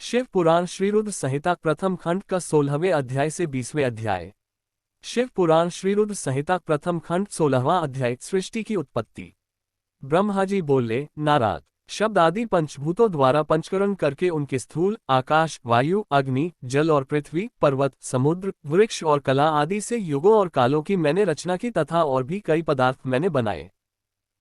शिव पुराण श्री रुद्र संहिता प्रथम खंड का 16वें अध्याय से 20वें अध्याय। शिव पुराण श्री रुद्र संहिता प्रथम खंड 16वां अध्याय। सृष्टि की उत्पत्ति। ब्रह्मा जी बोले, नारद, शब्द आदि पंचभूतों द्वारा पंचकरण करके उनके स्थूल आकाश, वायु, अग्नि, जल और पृथ्वी, पर्वत, समुद्र, वृक्ष और कला आदि से युगों और कालों की मैंने रचना की तथा और भी कई पदार्थ मैंने बनाए।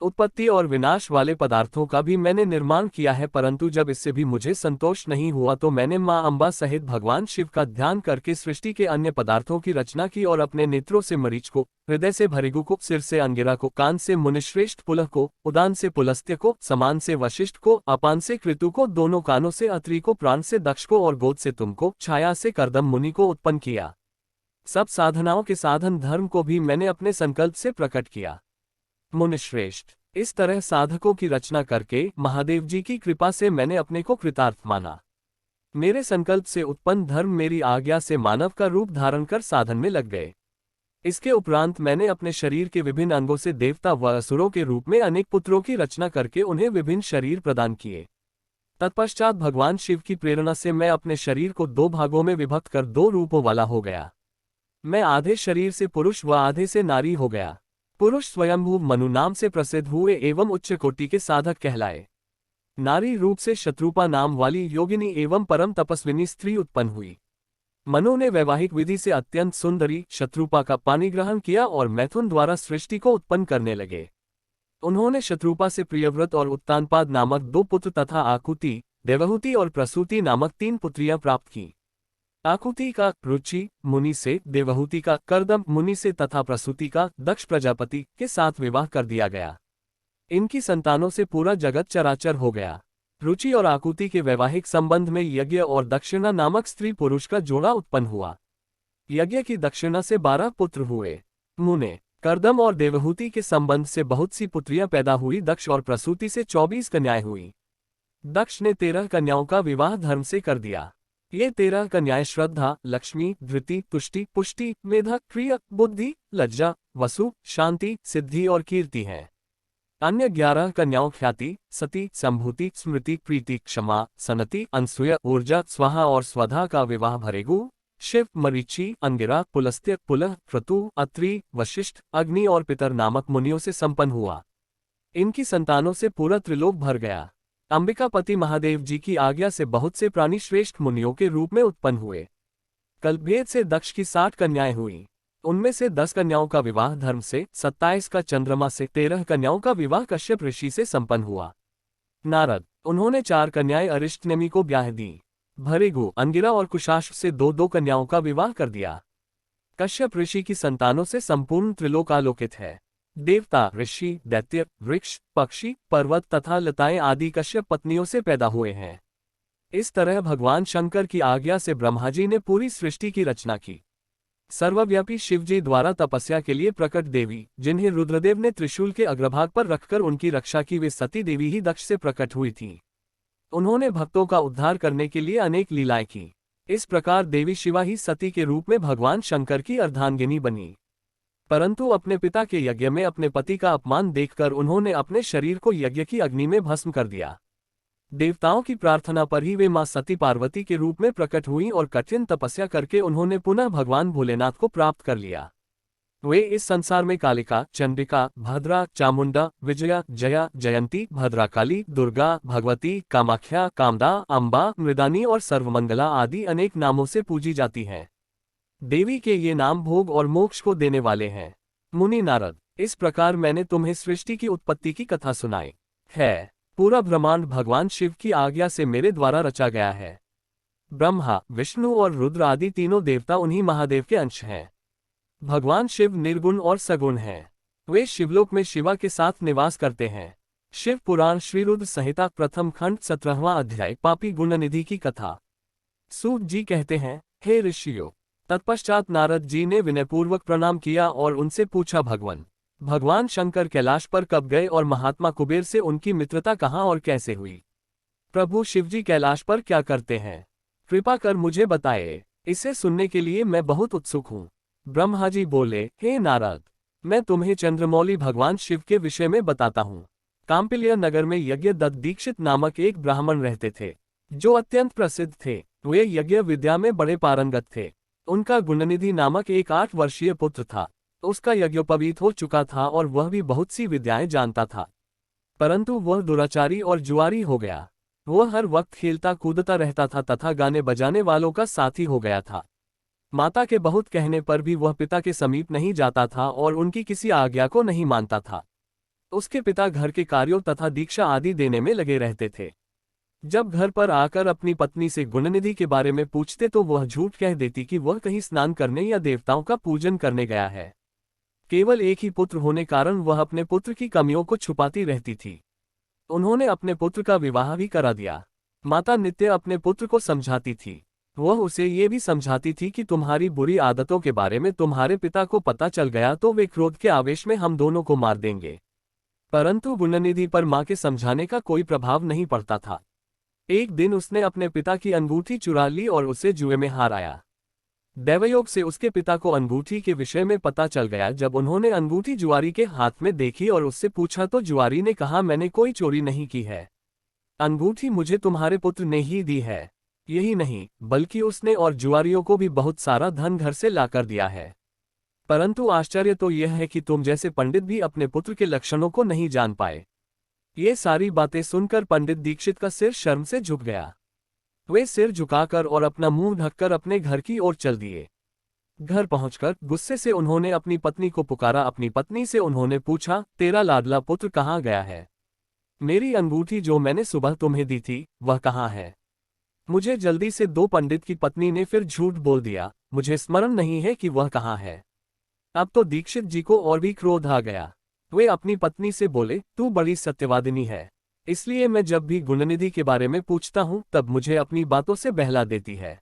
उत्पत्ति और विनाश वाले पदार्थों का भी मैंने निर्माण किया है, परंतु जब इससे भी मुझे संतोष नहीं हुआ तो मैंने मां अंबा सहित भगवान शिव का ध्यान करके सृष्टि के अन्य पदार्थों की रचना की और अपने नेत्रों से मरीच को, हृदय से भृगु को, सिर से अंगिरा को, कान से मुनिश्रेष्ठ पुलह को, उदान से पुलस्त्य को, समान से वशिष्ठ को, अपान से कृतु को, दोनों कानों से अत्रि को, प्राण से दक्ष को और गोद से तुमको, छाया से कर्दम मुनि को उत्पन्न किया। सब साधनाओं के साधन धर्म को भी मैंने अपने संकल्प से प्रकट किया। मुनिश्रेष्ठ, इस तरह साधकों की रचना करके महादेव जी की कृपा से मैंने अपने को कृतार्थ माना। मेरे संकल्प से उत्पन्न धर्म मेरी आज्ञा से मानव का रूप धारण कर साधन में लग गए। इसके उपरांत मैंने अपने शरीर के विभिन्न अंगों से देवता व असुरों के रूप में अनेक पुत्रों की रचना करके उन्हें विभिन्न शरीर प्रदान किए। तत्पश्चात भगवान शिव की प्रेरणा से मैं अपने शरीर को दो भागों में विभक्त कर दो रूपों वाला हो गया। मैं आधे शरीर से पुरुष व आधे से नारी हो गया। पुरुष स्वयंभू मनु नाम से प्रसिद्ध हुए एवं उच्च कोटि के साधक कहलाए। नारी रूप से शत्रुपा नाम वाली योगिनी एवं परम तपस्विनी स्त्री उत्पन्न हुई। मनु ने वैवाहिक विधि से अत्यंत सुंदरी शत्रुपा का पानी ग्रहण किया और मैथुन द्वारा सृष्टि को उत्पन्न करने लगे। उन्होंने शत्रुपा से प्रियव्रत और उत्तानपाद नामक दो पुत्र तथा आकुति, देवहूति और प्रसूति नामक तीन पुत्रियां प्राप्त की। आकुति का रुचि मुनि से, देवहूति का कर्दम मुनि से तथा प्रसूति का दक्ष प्रजापति के साथ विवाह कर दिया गया। इनकी संतानों से पूरा जगत चराचर हो गया। रुचि और आकुति के वैवाहिक संबंध में यज्ञ और दक्षिणा नामक स्त्री पुरुष का जोड़ा उत्पन्न हुआ। यज्ञ की दक्षिणा से 12 पुत्र हुए। मुने, कर्दम और देवहूति के संबंध से बहुत सी पुत्रियां पैदा हुई। दक्ष और प्रसूति से 24 कन्याएं हुई। दक्ष ने 13 कन्याओं का विवाह धर्म से कर दिया। ये 13 कन्याएं श्रद्धा, लक्ष्मी, धृति, तुष्टि, पुष्टि, मेधा, प्रिय, बुद्धि, लज्जा, वसु, शांति, सिद्धि और कीर्ति हैं। अन्य 11 कन्याओं ख्याति, सती, संभूति, स्मृति, प्रीति, क्षमा, सनति, अनसूया, ऊर्जा, स्वाहा और स्वधा का विवाह भृगु, शिव, मरीचि, अंगिरा, पुलस्त्य, पुलह, क्रतु, अत्रि, वशिष्ठ, अग्नि और पितर नामक मुनियों से संपन्न हुआ। इनकी संतानों से पूरा त्रिलोक भर गया। अंबिकापति महादेव जी की आज्ञा से बहुत से प्राणी श्रेष्ठ मुनियों के रूप में उत्पन्न हुए। कल्पभेद से दक्ष की 60 कन्याएं हुई। उनमें से 10 कन्याओं का विवाह धर्म से, 27 का चंद्रमा से, 13 कन्याओं का विवाह कश्यप ऋषि से संपन्न हुआ। नारद, उन्होंने 4 कन्याएं अरिष्टनेमि को ब्याह दी। भृगु, अंगिरा और कुशाश्व से 2-2 कन्याओं का विवाह कर दिया। कश्यप ऋषि की संतानों से संपूर्ण त्रिलोक आलोकित है। देवता, ऋषि, दैत्य, वृक्ष, पक्षी, पर्वत तथा लताएं आदि कश्यप पत्नियों से पैदा हुए हैं। इस तरह भगवान शंकर की आज्ञा से ब्रह्मा जी ने पूरी सृष्टि की रचना की। सर्वव्यापी शिवजी द्वारा तपस्या के लिए प्रकट देवी, जिन्हें रुद्रदेव ने त्रिशूल के अग्रभाग पर रखकर उनकी रक्षा की, वे सती देवी ही दक्ष से प्रकट हुई थी। उन्होंने भक्तों का उद्धार करने के लिए अनेक लीलाएं की। इस प्रकार देवी शिवा ही सती के रूप में भगवान शंकर की अर्धांगिनी बनी। परंतु अपने पिता के यज्ञ में अपने पति का अपमान देखकर उन्होंने अपने शरीर को यज्ञ की अग्नि में भस्म कर दिया। देवताओं की प्रार्थना पर ही वे मां सती पार्वती के रूप में प्रकट हुईं और कठिन तपस्या करके उन्होंने पुनः भगवान भोलेनाथ को प्राप्त कर लिया। वे इस संसार में कालिका, चंडिका, भद्रा, चामुंडा, विजया, जया, जयंती, भद्राकाली, दुर्गा, भगवती, कामाख्या, कामदा, अंबा, मृदानी और सर्वमंगला आदि अनेक नामों से पूजी जाती हैं। देवी के ये नाम भोग और मोक्ष को देने वाले हैं। मुनि नारद, इस प्रकार मैंने तुम्हें सृष्टि की उत्पत्ति की कथा सुनाई है। पूरा ब्रह्मांड भगवान शिव की आज्ञा से मेरे द्वारा रचा गया है। ब्रह्मा, विष्णु और रुद्र आदि तीनों देवता उन्हीं महादेव के अंश हैं। भगवान शिव निर्गुण और सगुण हैं। वे शिवलोक में शिवा के साथ निवास करते हैं। शिव पुराण श्री रुद्र संहिता प्रथम खंड 17वां अध्याय। पापी गुणनिधि की कथा। सूत जी कहते हैं, हे ऋषियों, तत्पश्चात नारद जी ने विनयपूर्वक प्रणाम किया और उनसे पूछा, भगवान शंकर कैलाश पर कब गए और महात्मा कुबेर से उनकी मित्रता कहाँ और कैसे हुई? प्रभु शिवजी कैलाश पर क्या करते हैं? कृपा कर मुझे बताए। इसे सुनने के लिए मैं बहुत उत्सुक हूँ। ब्रह्मा जी बोले, हे नारद, मैं तुम्हें चंद्रमौली भगवान शिव के विषय में बताता हूँ। काम्पिल्य नगर में यज्ञ दत्त दीक्षित नामक एक ब्राह्मण रहते थे। जो अत्यंत प्रसिद्ध थे। वे यज्ञ विद्या में बड़े पारंगत थे। उनका गुणनिधि नामक एक 8 वर्षीय पुत्र था। उसका यज्ञोपवीत हो चुका था और वह भी बहुत सी विद्याएं जानता था, परंतु वह दुराचारी और जुआरी हो गया। वह हर वक्त खेलता कूदता रहता था तथा गाने बजाने वालों का साथी हो गया था। माता के बहुत कहने पर भी वह पिता के समीप नहीं जाता था और उनकी किसी आज्ञा को नहीं मानता था। उसके पिता घर के कार्यों तथा दीक्षा आदि देने में लगे रहते थे। जब घर पर आकर अपनी पत्नी से गुणनिधि के बारे में पूछते तो वह झूठ कह देती कि वह कहीं स्नान करने या देवताओं का पूजन करने गया है। केवल एक ही पुत्र होने कारण वह अपने पुत्र की कमियों को छुपाती रहती थी। उन्होंने अपने पुत्र का विवाह भी करा दिया। माता नित्य अपने पुत्र को समझाती थी। वह उसे ये भी समझाती थी कि तुम्हारी बुरी आदतों के बारे में तुम्हारे पिता को पता चल गया तो वे क्रोध के आवेश में हम दोनों को मार देंगे। परंतु गुणनिधि पर मां के समझाने का कोई प्रभाव नहीं पड़ता था। एक दिन उसने अपने पिता की अंगूठी चुरा ली और उसे जुए में हाराया। दैवयोग से उसके पिता को अंगूठी के विषय में पता चल गया। जब उन्होंने अंगूठी जुआरी के हाथ में देखी और उससे पूछा तो जुआरी ने कहा, मैंने कोई चोरी नहीं की है, अंगूठी मुझे तुम्हारे पुत्र ने ही दी है। यही नहीं बल्कि उसने और जुआरियों को भी बहुत सारा धन घर से लाकर दिया है। परंतु आश्चर्य तो यह है कि तुम जैसे पंडित भी अपने पुत्र के लक्षणों को नहीं जान पाए। ये सारी बातें सुनकर पंडित दीक्षित का सिर शर्म से झुक गया। वे सिर झुकाकर और अपना मुंह ढककर अपने घर की ओर चल दिए। घर पहुंचकर गुस्से से उन्होंने अपनी पत्नी को पुकारा। अपनी पत्नी से उन्होंने पूछा, तेरा लाडला पुत्र कहाँ गया है? मेरी अंगूठी जो मैंने सुबह तुम्हें दी थी वह कहाँ है? मुझे जल्दी से दो। पंडित की पत्नी ने फिर झूठ बोल दिया, मुझे स्मरण नहीं है कि वह कहाँ है। अब तो दीक्षित जी को और भी क्रोध आ गया। वे अपनी पत्नी से बोले, तू बड़ी सत्यवादिनी है, इसलिए मैं जब भी गुणनिधि के बारे में पूछता हूँ तब मुझे अपनी बातों से बहला देती है।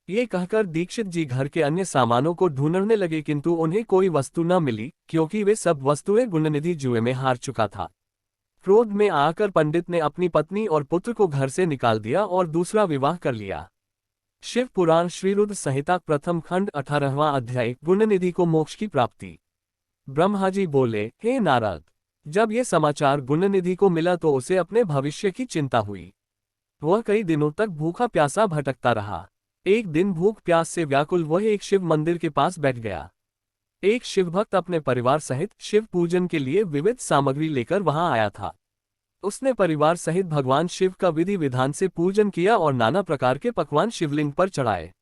ये कहकर दीक्षित जी घर के अन्य सामानों को ढूंढने लगे, किंतु उन्हें कोई वस्तु न मिली क्योंकि वे सब वस्तुएं गुणनिधि जुए में हार चुका था। क्रोध में आकर पंडित ने अपनी पत्नी और पुत्र को घर से निकाल दिया और दूसरा विवाह कर लिया। शिव पुराण श्रीरुद्र संहिता प्रथम खंड 18वां अध्याय। गुणनिधि को मोक्ष की प्राप्ति। ब्रह्मा जी बोले, हे नारद, जब ये समाचार गुणनिधि को मिला तो उसे अपने भविष्य की चिंता हुई। वह कई दिनों तक भूखा प्यासा भटकता रहा। एक दिन भूख प्यास से व्याकुल वह एक शिव मंदिर के पास बैठ गया। एक शिव भक्त अपने परिवार सहित शिव पूजन के लिए विविध सामग्री लेकर वहां आया था। उसने परिवार सहित भगवान शिव का विधि विधान से पूजन किया और नाना प्रकार के पकवान शिवलिंग पर चढ़ाए।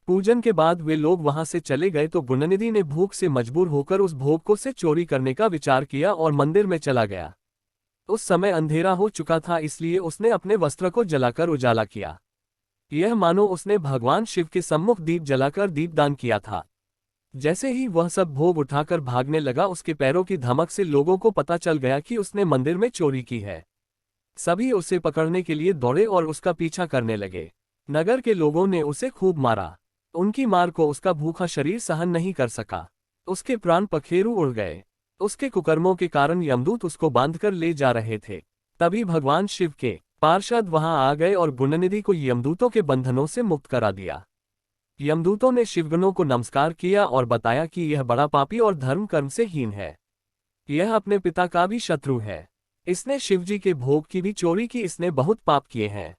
पूजन के बाद वे लोग वहां से चले गए तो गुणनिधि ने भूख से मजबूर होकर उस भोग को से चोरी करने का विचार किया और मंदिर में चला गया। उस समय अंधेरा हो चुका था, इसलिए उसने अपने वस्त्र को जलाकर उजाला किया। यह मानो उसने भगवान शिव के सम्मुख दीप जलाकर दीपदान किया था। जैसे ही वह सब भोग उठाकर भागने लगा, उसके पैरों की धमक से लोगों को पता चल गया कि उसने मंदिर में चोरी की है। सभी उसे पकड़ने के लिए दौड़े और उसका पीछा करने लगे। नगर के लोगों ने उसे खूब मारा। उनकी मार को उसका भूखा शरीर सहन नहीं कर सका। उसके प्राण पखेरु उड़ गए। उसके कुकर्मों के कारण यमदूत उसको बांधकर ले जा रहे थे। तभी भगवान शिव के पार्षद वहां आ गए और गुणनिधि को यमदूतों के बंधनों से मुक्त करा दिया। यमदूतों ने शिवगणों को नमस्कार किया और बताया कि यह बड़ा पापी और धर्म कर्म से हीन है। यह अपने पिता का भी शत्रु है। इसने शिवजी के भोग की भी चोरी की। इसने बहुत पाप किए हैं,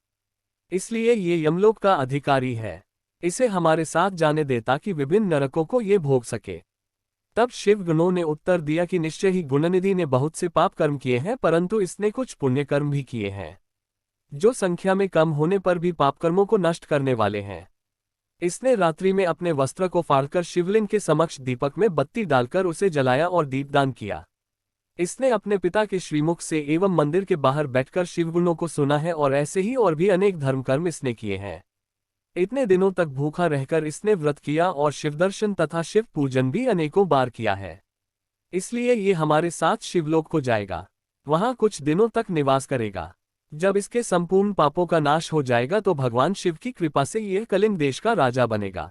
इसलिए ये यमलोक का अधिकारी है। इसे हमारे साथ जाने दे ताकि विभिन्न नरकों को ये भोग सके। तब शिवगणों ने उत्तर दिया कि निश्चय ही गुणनिधि ने बहुत से पाप कर्म किए हैं, परंतु इसने कुछ पुण्य कर्म भी किए हैं जो संख्या में कम होने पर भी पाप कर्मों को नष्ट करने वाले हैं। इसने रात्रि में अपने वस्त्र को फाड़कर शिवलिंग के समक्ष दीपक में बत्ती डालकर उसे जलाया और दीपदान किया। इसने अपने पिता के श्रीमुख से एवं मंदिर के बाहर बैठकर शिवगुणों को सुना है और ऐसे ही और भी अनेक धर्मकर्म इसने किए हैं। इतने दिनों तक भूखा रहकर इसने व्रत किया और शिवदर्शन तथा शिव पूजन भी अनेकों बार किया है। इसलिए ये हमारे साथ शिवलोक को जाएगा, वहां कुछ दिनों तक निवास करेगा। जब इसके संपूर्ण पापों का नाश हो जाएगा तो भगवान शिव की कृपा से यह कलिंग देश का राजा बनेगा।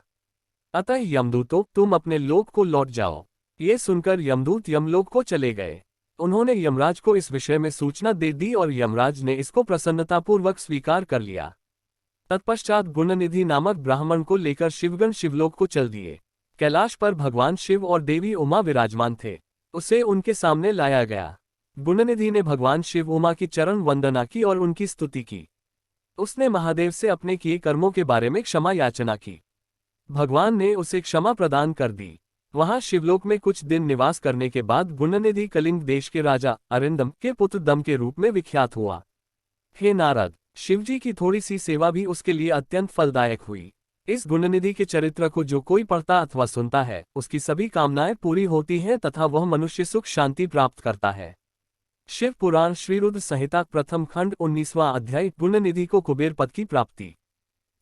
अतः यमदूतों, तुम अपने लोक को लौट जाओ। ये सुनकर यमदूत यमलोक को चले गए। उन्होंने यमराज को इस विषय में सूचना दे दी और यमराज ने इसको प्रसन्नतापूर्वक स्वीकार कर लिया। तत्पश्चात गुणनिधि नामक ब्राह्मण को लेकर शिवगण शिवलोक को चल दिए। कैलाश पर भगवान शिव और देवी उमा विराजमान थे। उसे उनके सामने लाया गया। गुणनिधि ने भगवान शिव उमा की चरण वंदना की और उनकी स्तुति की। उसने महादेव से अपने किए कर्मों के बारे में क्षमा याचना की। भगवान ने उसे क्षमा प्रदान कर दी। वहां शिवलोक में कुछ दिन निवास करने के बाद गुणनिधि कलिंग देश के राजा अरिंदम के पुत्र दम के रूप में विख्यात हुआ। हे नारद, शिवजी की थोड़ी सी सेवा भी उसके लिए अत्यंत फलदायक हुई। इस गुणनिधि के चरित्र को जो कोई पढ़ता अथवा सुनता है, उसकी सभी कामनाएं पूरी होती हैं तथा वह मनुष्य सुख शांति प्राप्त करता है। शिव पुराण श्रीरुद्र संहिता प्रथम खंड 19वां अध्याय गुणनिधि को कुबेर पद की प्राप्ति।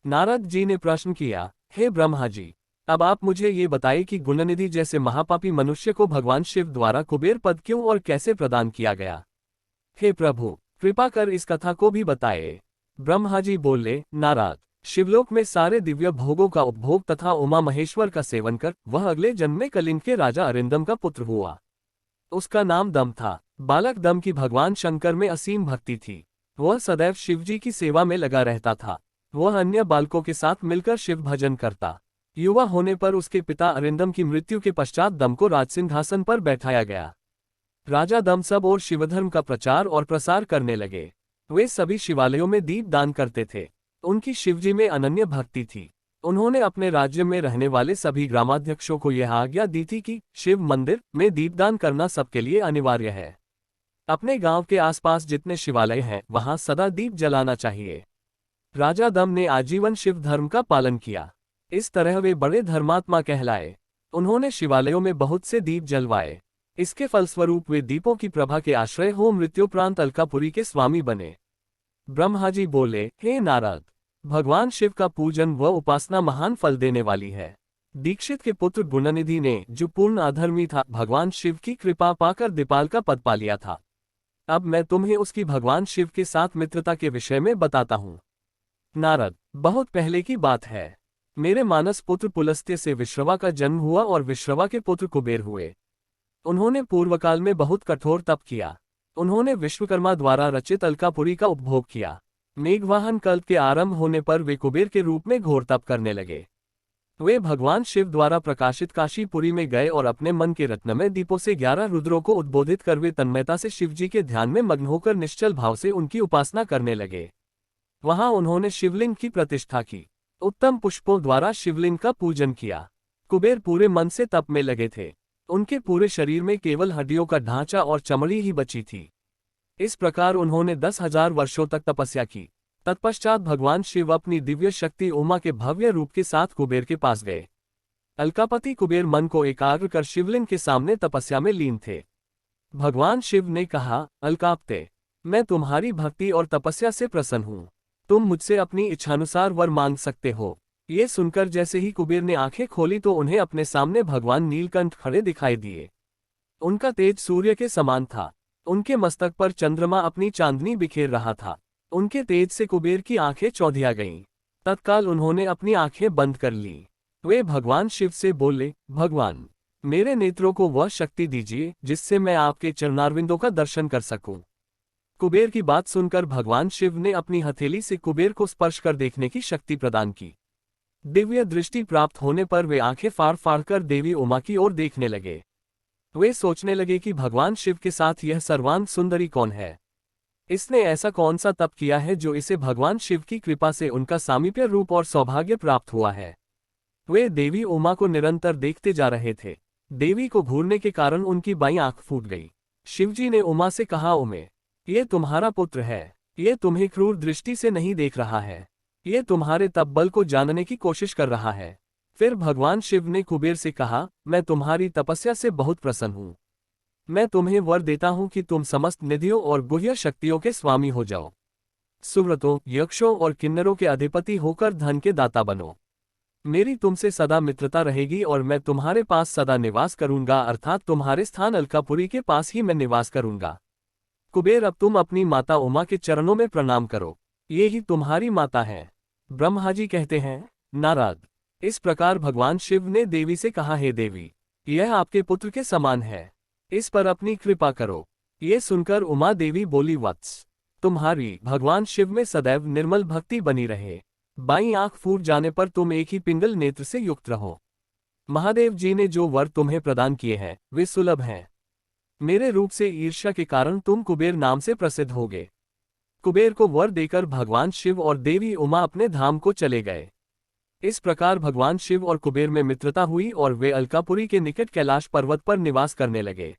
नारद जी ने प्रश्न किया, हे ब्रह्मा जी, अब आप मुझे ये बताइए कि गुणनिधि जैसे महापापी मनुष्य को भगवान शिव द्वारा कुबेर पद क्यों और कैसे प्रदान किया गया। हे प्रभु, कृपा कर इस कथा को भी बताए। ब्रह्मा जी बोले, नारद, शिवलोक में सारे दिव्य भोगों का उपभोग तथा उमा महेश्वर का सेवन कर वह अगले जन्म में कलिंग के राजा अरिंदम का पुत्र हुआ। उसका नाम दम था। बालक दम की भगवान शंकर में असीम भक्ति थी। वह सदैव शिवजी की सेवा में लगा रहता था। वह अन्य बालकों के साथ मिलकर शिव भजन करता। युवा होने पर उसके पिता अरिंदम की मृत्यु के पश्चात दम को राजसिंहासन पर बैठाया गया। राजा दम सब और शिवधर्म का प्रचार और प्रसार करने लगे। वे सभी शिवालयों में दीप दान करते थे। उनकी शिवजी में अनन्य भक्ति थी। उन्होंने अपने राज्य में रहने वाले सभी ग्रामाध्यक्षों को यह आज्ञा दी थी कि शिव मंदिर में दीपदान करना सबके लिए अनिवार्य है। अपने गांव के आसपास जितने शिवालय हैं, वहां सदा दीप जलाना चाहिए। राजा दम ने आजीवन शिव धर्म का पालन किया। इस तरह वे बड़े धर्मात्मा कहलाए। उन्होंने शिवालयों में बहुत से दीप जलवाए। इसके फलस्वरूप वे दीपों की प्रभा के आश्रय हो मृत्युपरांत अलकापुरी के स्वामी बने। ब्रह्मा जी बोले, हे नारद, भगवान शिव का पूजन व उपासना महान फल देने वाली है। दीक्षित के पुत्र गुणनिधि ने, जो पूर्ण अधर्मी था, भगवान शिव की कृपा पाकर दीपाल का पद पा लिया था। अब मैं तुम्हें उसकी भगवान शिव के साथ मित्रता के विषय में बताता हूँ। नारद, बहुत पहले की बात है। मेरे मानस पुत्र पुलस्त्य से विश्रवा का जन्म हुआ और विश्रवा के पुत्र कुबेर हुए। उन्होंने पूर्वकाल में बहुत कठोर तप किया। उन्होंने विश्वकर्मा द्वारा रचित अलकापुरी का उपभोग किया। मेघवाहन कल्प के आरंभ होने पर वे कुबेर के रूप में घोर तप करने लगे। वे भगवान शिव द्वारा प्रकाशित काशीपुरी में गए और अपने मन के रत्नमय दीपों से 11 रुद्रों को उद्बोधित कर वे तन्मयता से शिवजी के ध्यान में मग्न होकर निश्चल भाव से उनकी उपासना करने लगे। वहां उन्होंने शिवलिंग की प्रतिष्ठा की। उत्तम पुष्पों द्वारा शिवलिंग का पूजन किया। कुबेर पूरे मन से तप में लगे थे। उनके पूरे शरीर में केवल हड्डियों का ढांचा और चमड़ी ही बची थी। इस प्रकार उन्होंने 10,000 वर्षों तक तपस्या की। तत्पश्चात भगवान शिव अपनी दिव्य शक्ति उमा के भव्य रूप के साथ कुबेर के पास गए। अलकापति कुबेर मन को एकाग्र कर शिवलिंग के सामने तपस्या में लीन थे। भगवान शिव ने कहा, अलकापते, मैं तुम्हारी भक्ति और तपस्या से प्रसन्न हूँ। तुम मुझसे अपनी इच्छानुसार वर मांग सकते हो। ये सुनकर जैसे ही कुबेर ने आंखें खोली तो उन्हें अपने सामने भगवान नीलकंठ खड़े दिखाई दिए। उनका तेज सूर्य के समान था। उनके मस्तक पर चंद्रमा अपनी चांदनी बिखेर रहा था। उनके तेज से कुबेर की आंखें चौंधिया गईं। तत्काल उन्होंने अपनी आंखें बंद कर लीं। वे भगवान शिव से बोले, भगवान, मेरे नेत्रों को वह शक्ति दीजिए जिससे मैं आपके चरणारविंदों का दर्शन कर सकूं। कुबेर की बात सुनकर भगवान शिव ने अपनी हथेली से कुबेर को स्पर्श कर देखने की शक्ति प्रदान की। दिव्य दृष्टि प्राप्त होने पर वे आंखें फाड़ फाड़ कर देवी उमा की ओर देखने लगे। वे सोचने लगे कि भगवान शिव के साथ यह सर्वांग सुंदरी कौन है। इसने ऐसा कौन सा तप किया है जो इसे भगवान शिव की कृपा से उनका सामीप्य रूप और सौभाग्य प्राप्त हुआ है। वे देवी उमा को निरंतर देखते जा रहे थे। देवी को घूरने के कारण उनकी बाईं आंख फूट गई। शिवजी ने उमा से कहा, उमे, ये तुम्हारा पुत्र है। ये तुम्हें क्रूर दृष्टि से नहीं देख रहा है। ये तुम्हारे तप बल को जानने की कोशिश कर रहा है। फिर भगवान शिव ने कुबेर से कहा, मैं तुम्हारी तपस्या से बहुत प्रसन्न हूँ। मैं तुम्हें वर देता हूँ कि तुम समस्त निधियों और गुह्य शक्तियों के स्वामी हो जाओ। सुव्रतों, यक्षों और किन्नरों के अधिपति होकर धन के दाता बनो। मेरी तुमसे सदा मित्रता रहेगी और मैं तुम्हारे पास सदा निवास करूंगा, अर्थात तुम्हारे स्थान अलकापुरी के पास ही मैं निवास करूंगा। कुबेर, अब तुम अपनी माता उमा के चरणों में प्रणाम करो। ये ही तुम्हारी माता है। ब्रह्मा जी कहते हैं, नारद, इस प्रकार भगवान शिव ने देवी से कहा, हे देवी, यह आपके पुत्र के समान है। इस पर अपनी कृपा करो। ये सुनकर उमा देवी बोली, वत्स, तुम्हारी भगवान शिव में सदैव निर्मल भक्ति बनी रहे। बाईं आंख फूट जाने पर तुम एक ही पिंगल नेत्र से युक्त रहो। महादेव जी ने जो वर तुम्हें प्रदान किए हैं वे सुलभ हैं। मेरे रूप से ईर्ष्या के कारण तुम कुबेर नाम से प्रसिद्ध होगे। कुबेर को वर देकर भगवान शिव और देवी उमा अपने धाम को चले गए। इस प्रकार भगवान शिव और कुबेर में मित्रता हुई और वे अलकापुरी के निकट कैलाश पर्वत पर निवास करने लगे।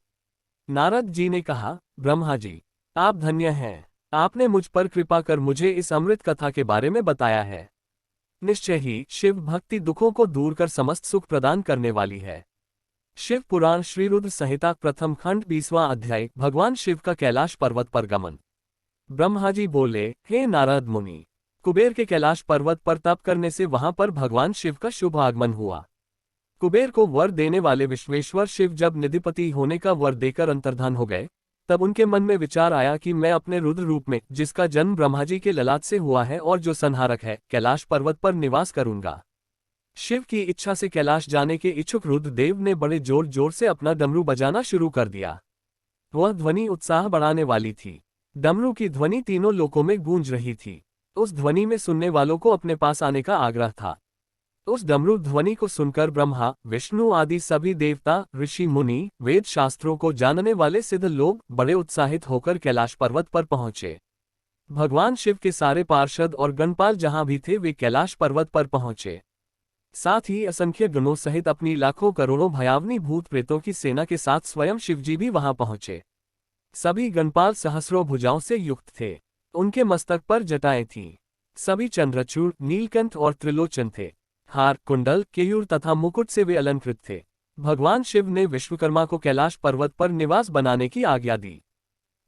नारद जी ने कहा, ब्रह्मा जी, आप धन्य हैं, आपने मुझ पर कृपा कर मुझे इस अमृत कथा के बारे में बताया है। निश्चय ही शिव भक्ति दुखों को दूर कर समस्त सुख प्रदान करने वाली है। शिव पुराण श्री रुद्र संहिता प्रथम खंड 20वां अध्याय। भगवान शिव का कैलाश पर्वत पर गमन। ब्रह्मा जी बोले, हे नारद मुनि, कुबेर के कैलाश पर्वत पर तप करने से वहां पर भगवान शिव का शुभ आगमन हुआ। कुबेर को वर देने वाले विश्वेश्वर शिव जब निधिपति होने का वर देकर अंतर्धान हो गए, तब उनके मन में विचार आया कि मैं अपने रुद्र रूप में, जिसका जन्म ब्रह्मा जी के ललाट से हुआ है और जो संहारक है, कैलाश पर्वत पर निवास करूंगा। शिव की इच्छा से कैलाश जाने के इच्छुक रुद्रदेव ने बड़े जोर जोर से अपना डमरू बजाना शुरू कर दिया। वह ध्वनि उत्साह बढ़ाने वाली थी। डमरू की ध्वनि तीनों लोकों में गूंज रही थी। उस ध्वनि में सुनने वालों को अपने पास आने का आग्रह था। उस डमरू ध्वनि को सुनकर ब्रह्मा, विष्णु आदि सभी देवता, ऋषि मुनि, वेद शास्त्रों को जानने वाले सिद्ध लोग बड़े उत्साहित होकर कैलाश पर्वत पर पहुंचे। भगवान शिव के सारे पार्षद और गणपाल जहां भी थे वे कैलाश पर्वत पर पहुंचे। साथ ही असंख्य गणों सहित अपनी लाखों करोड़ों भयावनी भूत प्रेतों की सेना के साथ स्वयं शिवजी भी वहां पहुंचे। सभी गणपाल सहस्रों भुजाओं से युक्त थे। उनके मस्तक पर जटाएं थीं। सभी चंद्रचूड़, नीलकंठ और त्रिलोचन थे। हार, कुंडल, केयूर तथा मुकुट से वे अलंकृत थे। भगवान शिव ने विश्वकर्मा को कैलाश पर्वत पर निवास बनाने की आज्ञा दी।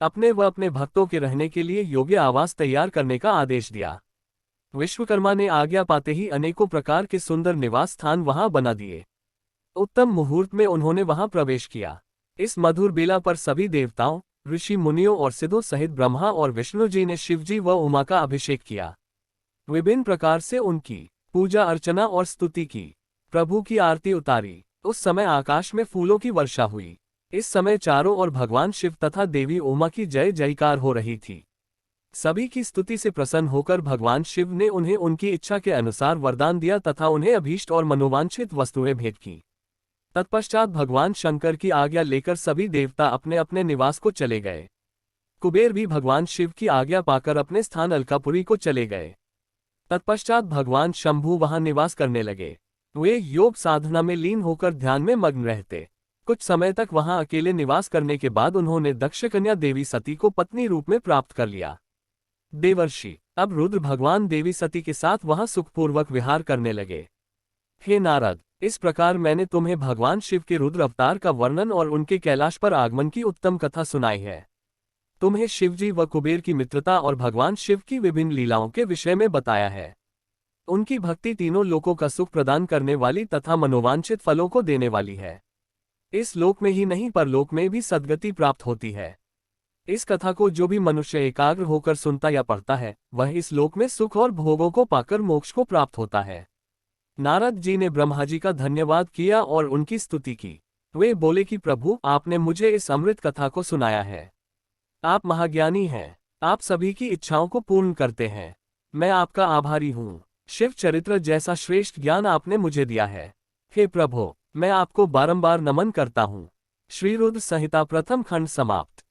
अपने व अपने भक्तों के रहने के लिए योग्य आवास तैयार करने का आदेश दिया। विश्वकर्मा ने आज्ञा पाते ही अनेकों प्रकार के सुंदर निवास स्थान वहां बना दिए। उत्तम मुहूर्त में उन्होंने वहां प्रवेश किया। इस मधुर बेला पर सभी देवताओं, ऋषि मुनियों और सिद्धों सहित ब्रह्मा और विष्णु जी ने शिवजी व उमा का अभिषेक किया। विभिन्न प्रकार से उनकी पूजा अर्चना और स्तुति की। प्रभु की आरती उतारी। उस समय आकाश में फूलों की वर्षा हुई। इस समय चारों ओर भगवान शिव तथा देवी उमा की जय जयकार हो रही थी। सभी की स्तुति से प्रसन्न होकर भगवान शिव ने उन्हें उनकी इच्छा के अनुसार वरदान दिया तथा उन्हें अभीष्ट और मनोवांछित वस्तुएं भेंट की। तत्पश्चात भगवान शंकर की आज्ञा लेकर सभी देवता अपने अपने निवास को चले गए। कुबेर भी भगवान शिव की आज्ञा पाकर अपने स्थान अलकापुरी को चले गए। तत्पश्चात भगवान शंभु वहां निवास करने लगे। वे योग साधना में लीन होकर ध्यान में मग्न रहते। कुछ समय तक वहां अकेले निवास करने के बाद उन्होंने दक्ष कन्या देवी सती को पत्नी रूप में प्राप्त कर लिया। देवर्षि, अब रुद्र भगवान देवी सती के साथ वहां सुखपूर्वक विहार करने लगे। हे नारद, इस प्रकार मैंने तुम्हें भगवान शिव के रुद्र अवतार का वर्णन और उनके कैलाश पर आगमन की उत्तम कथा सुनाई है। तुम्हें शिवजी व कुबेर की मित्रता और भगवान शिव की विभिन्न लीलाओं के विषय में बताया है। उनकी भक्ति तीनों लोकों का सुख प्रदान करने वाली तथा मनोवांछित फलों को देने वाली है। इस लोक में ही नहीं परलोक में भी सद्गति प्राप्त होती है। इस कथा को जो भी मनुष्य एकाग्र होकर सुनता या पढ़ता है, वह इस लोक में सुख और भोगों को पाकर मोक्ष को प्राप्त होता है। नारद जी ने ब्रह्मा जी का धन्यवाद किया और उनकी स्तुति की। वे बोले कि प्रभु, आपने मुझे इस अमृत कथा को सुनाया है। आप महाज्ञानी हैं। आप सभी की इच्छाओं को पूर्ण करते हैं। मैं आपका आभारी हूँ। शिव चरित्र जैसा श्रेष्ठ ज्ञान आपने मुझे दिया है। हे प्रभु, मैं आपको बारंबार नमन करता हूँ। श्री रुद्र संहिता प्रथम खंड समाप्त।